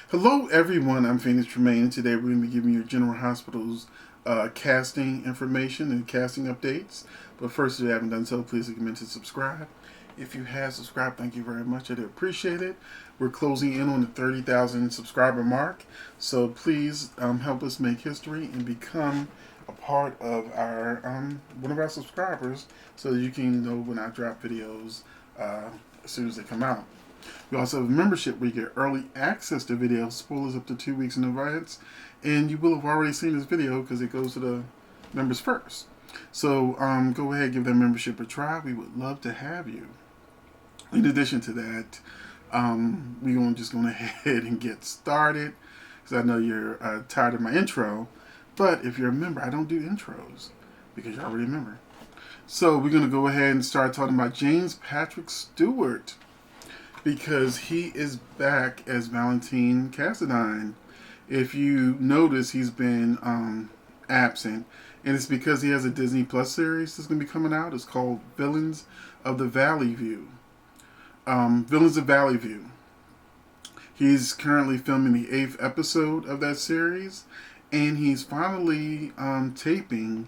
Hello, everyone. I'm Tremayne, and today we're going to be giving you General Hospital's casting information and casting updates. But first, if you haven't done so, please take a minute to subscribe. If you have subscribed, thank you very much. I do appreciate it. We're closing in on the 30,000 subscriber mark, so please help us make history and become a part of our one of our subscribers, so that you can know when I drop videos as soon as they come out. We also have a membership where you get early access to videos, spoilers up to 2 weeks in advance, and you will have already seen this video because it goes to the members first. So go ahead and give that membership a try. We would love to have you. In addition to that, we're just going ahead and get started because I know you're tired of my intro. But if you're a member, I don't do intros because you're already a member. So we're going to go ahead and start talking about James Patrick Stewart, because he is back as Valentine Cassadine. If you notice, he's been absent, and it's because he has a Disney Plus series that's going to be coming out. It's called Villains of the Valley View. Villains of Valley View. He's currently filming the 8th episode of that series, and he's finally taping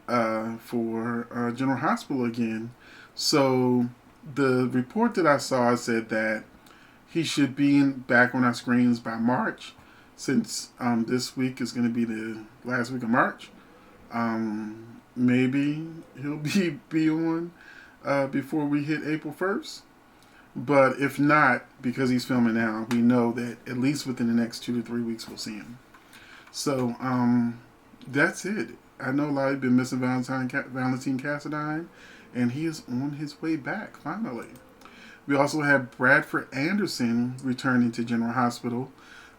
for General Hospital again. So the report that I saw said that he should be back on our screens by March, since this week is going to be the last week of March. Maybe he'll be on before we hit April 1st. But if not, because he's filming now, we know that at least within the next 2 to 3 weeks we'll see him. So that's it. I know a lot of you have been missing Valentine Cassadine, and he is on his way back, finally. We also have Bradford Anderson returning to General Hospital.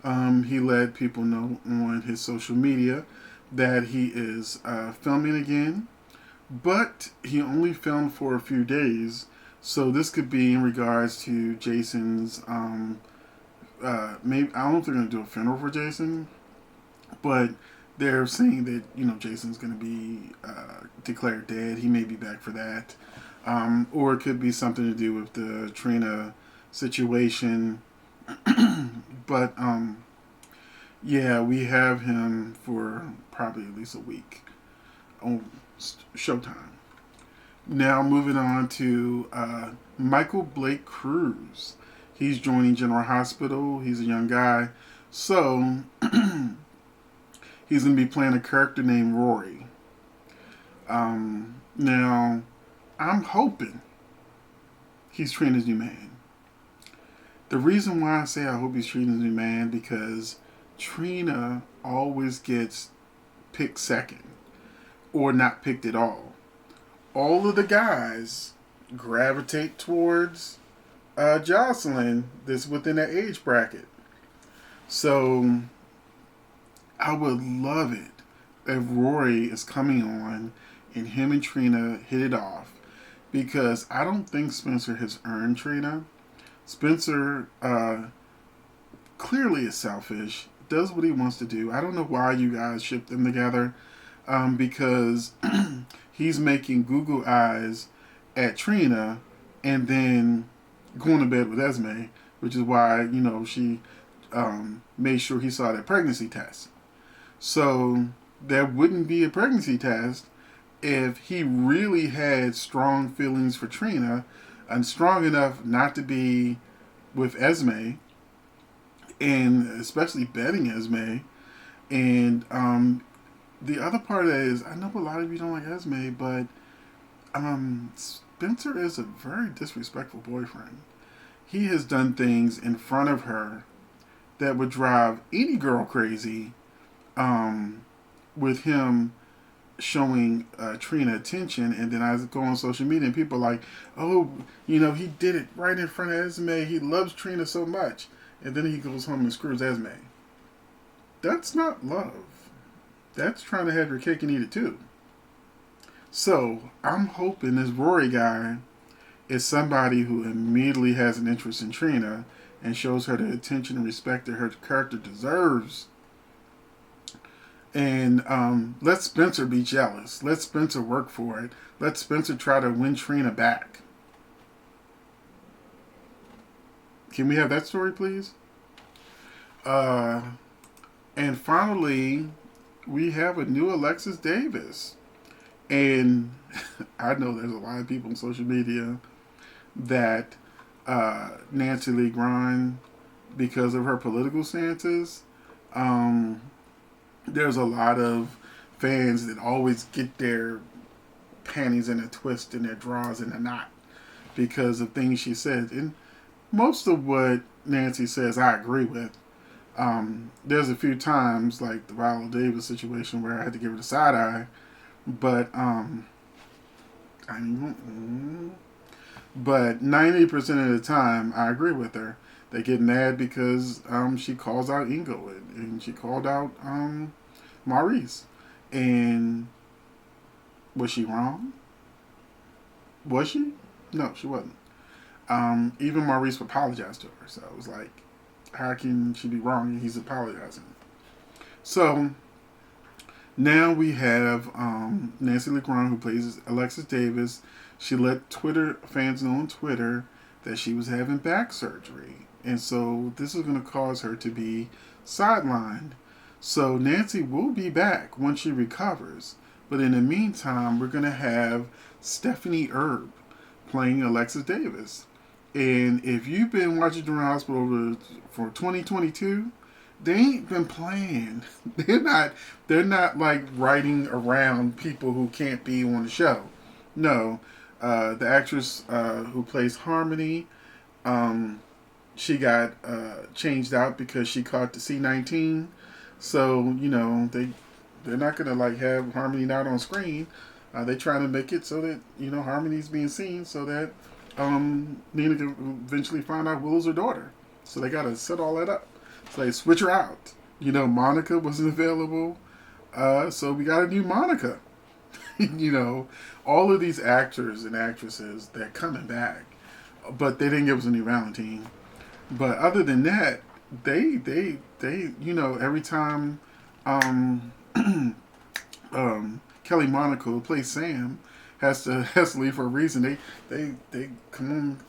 He let people know on his social media that he is filming again, but he only filmed for a few days, so this could be in regards to Jason's, maybe, I don't know if they're going to do a funeral for Jason, but they're saying that, Jason's going to be declared dead. He may be back for that. Or it could be something to do with the Trina situation. But, yeah, we have him for probably at least a week on Showtime. Now, moving on to Michael Blake Cruz. He's joining General Hospital. He's a young guy. So he's going to be playing a character named Rory. Now, I'm hoping he's Trina's new man. The reason why I say I hope he's Trina's new man, because Trina always gets picked second, or not picked at all. All of the guys gravitate towards Jocelyn that's within that age bracket. So I would love it if Rory is coming on and him and Trina hit it off, because I don't think Spencer has earned Trina. Spencer clearly is selfish, does what he wants to do. I don't know why you guys ship them together, because he's making Google eyes at Trina and then going to bed with Esme, which is why, she made sure he saw that pregnancy test. So there wouldn't be a pregnancy test if he really had strong feelings for Trina, and strong enough not to be with Esme, and especially betting Esme. And the other part is, I know a lot of you don't like Esme, but Spencer is a very disrespectful boyfriend. He has done things in front of her that would drive any girl crazy, with him showing Trina attention. And then I go on social media and people are like, oh, he did it right in front of Esme. He loves Trina so much. And then he goes home and screws Esme. That's not love. That's trying to have your cake and eat it too. So I'm hoping this Rory guy is somebody who immediately has an interest in Trina and shows her the attention and respect that her character deserves. And let Spencer be jealous. Let Spencer work for it. Let Spencer try to win Trina back. Can we have that story, please? Uh, and finally, we have a new Alexis Davis. And I know there's a lot of people on social media that Nancy Lee Grahn, because of her political stances, um, there's a lot of fans that always get their panties in a twist and their drawers in a knot because of things she said. And most of what Nancy says, I agree with. There's a few times, like the Viola Davis situation, where I had to give her the side eye, but but 90% of the time, I agree with her. They get mad because she calls out Ingo and she called out Maurice. And was she wrong? Was she? No, she wasn't. Even Maurice apologized to her. So it was like, how can she be wrong and he's apologizing? So now we have Nancy Lee Grahn, who plays Alexis Davis. She let Twitter fans know on Twitter that she was having back surgery. And so this is going to cause her to be sidelined. So Nancy will be back once she recovers. But in the meantime, we're going to have Stephanie Erb playing Alexis Davis. And if you've been watching General Hospital for 2022, they ain't been playing. They're not like writing around people who can't be on the show. No. The actress who plays Harmony, she got changed out because she caught the C-19. So, they're not gonna like have Harmony not on screen. They're trying to make it so that, Harmony's being seen so that Nina can eventually find out Willow's her daughter. So they gotta set all that up. So they switch her out. Monica wasn't available. So we got a new Monica. All of these actors and actresses, they're coming back. But they didn't give us a new Valentine. But other than that, they every time Kelly Monaco, who plays Sam, has to leave for a reason. They come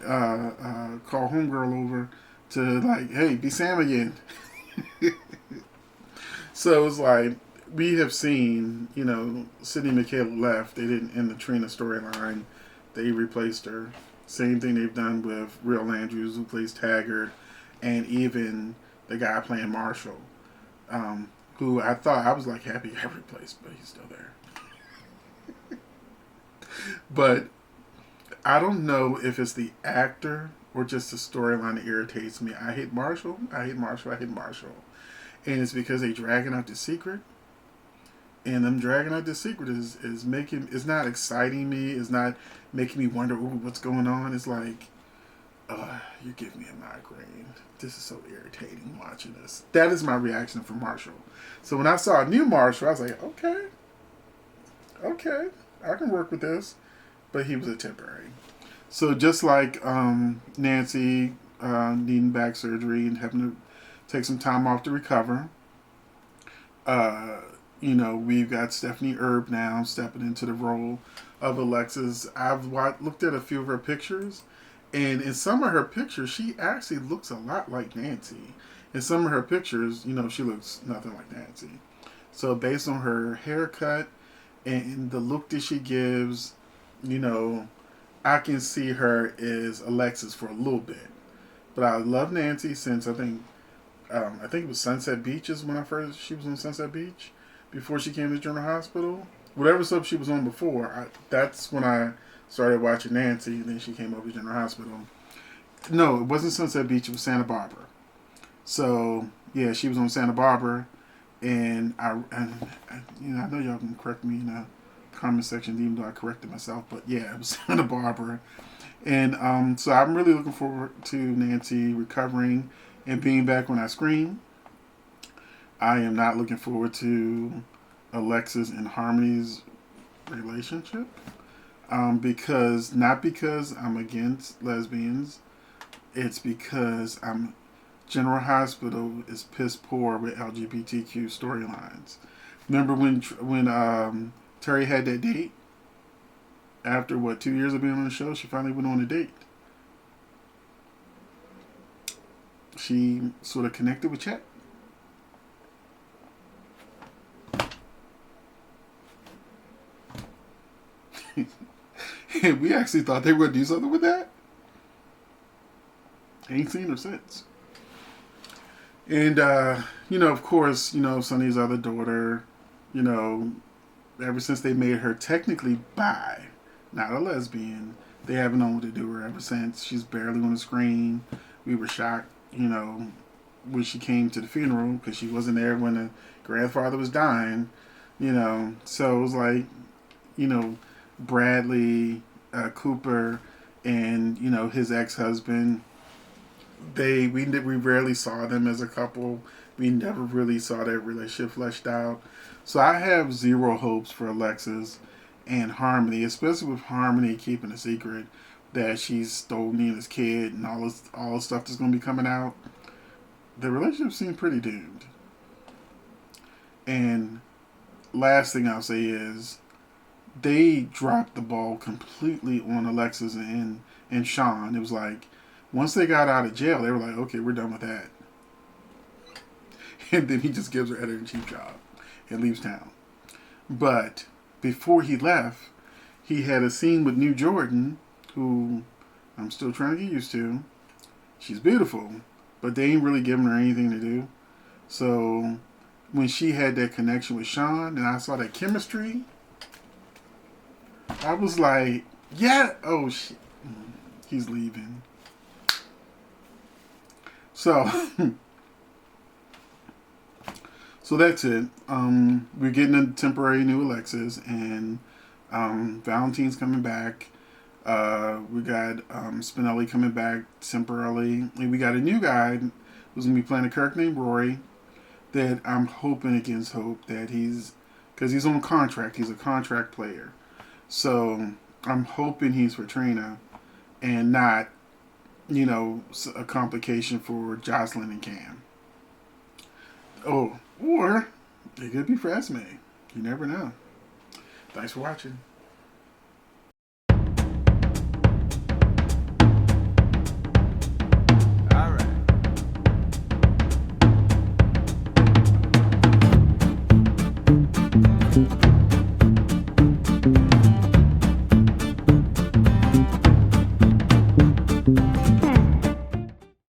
on, call homegirl over to like, hey, be Sam again. So it's like we have seen, Sydney Michaela left. They didn't end the Trina storyline. They replaced her. Same thing they've done with Real Andrews, who plays Taggart, and even the guy playing Marshall, who I was like happy got replaced, but he's still there. But I don't know if it's the actor or just the storyline that irritates me. I hate Marshall. And it's because they dragging out the secret. And them dragging out the secret is not exciting me. It's not making me wonder, ooh, what's going on. It's like, you give me a migraine. This is so irritating watching this. That is my reaction for Marshall. So when I saw a new Marshall, I was like, okay, I can work with this. But he was a temporary. So just like Nancy needing back surgery and having to take some time off to recover, we've got Stephanie Erb now stepping into the role of Alexis. I've looked at a few of her pictures, and in some of her pictures, she actually looks a lot like Nancy. In some of her pictures, she looks nothing like Nancy. So based on her haircut and the look that she gives, I can see her as Alexis for a little bit. But I love Nancy since I think it was Sunset Beach is when she was on Sunset Beach before she came to General Hospital. Whatever stuff she was on before, that's when I started watching Nancy, and then she came over to General Hospital. No, it wasn't Sunset Beach, it was Santa Barbara. So, yeah, she was on Santa Barbara, and I know y'all can correct me in the comment section, even though I corrected myself, but yeah, it was Santa Barbara. And so I'm really looking forward to Nancy recovering and being back on our screen. I am not looking forward to Alexis and Harmony's relationship. Not because I'm against lesbians, it's because General Hospital is piss poor with LGBTQ storylines. Remember when Terry had that date? After 2 years of being on the show, she finally went on a date. she sort of connected with Chet. And we actually thought they were going to do something with that. Ain't seen her since. And, of course, Sonny's other daughter, ever since they made her technically bi, not a lesbian, they haven't known what to do with her ever since. She's barely on the screen. We were shocked, when she came to the funeral because she wasn't there when the grandfather was dying, So it was like, Bradley Cooper and, his ex-husband, we rarely saw them as a couple. We never really saw that relationship fleshed out. So I have zero hopes for Alexis and Harmony, especially with Harmony keeping a secret that she's stole Nina's kid and all the stuff that's going to be coming out. The relationship seemed pretty doomed. And last thing I'll say is they dropped the ball completely on Alexis and Sean. It was like, once they got out of jail, they were like, okay, we're done with that. And then he just gives her editor-in-chief job and leaves town. But before he left, he had a scene with New Jordan, who I'm still trying to get used to. She's beautiful, but they ain't really giving her anything to do. So when she had that connection with Sean and I saw that chemistry, I was like, yeah, oh shit, he's leaving. So, so that's it. We're getting a temporary new Alexis, and Valentine's coming back. We got Spinelli coming back temporarily, and we got a new guy who's gonna be playing a character named Roy. That I'm hoping against hope that because he's on contract. He's a contract player, so I'm hoping he's for Tremayne and not, a complication for Jocelyn and Cam. Oh, or it could be for Esme. You never know. Thanks for watching.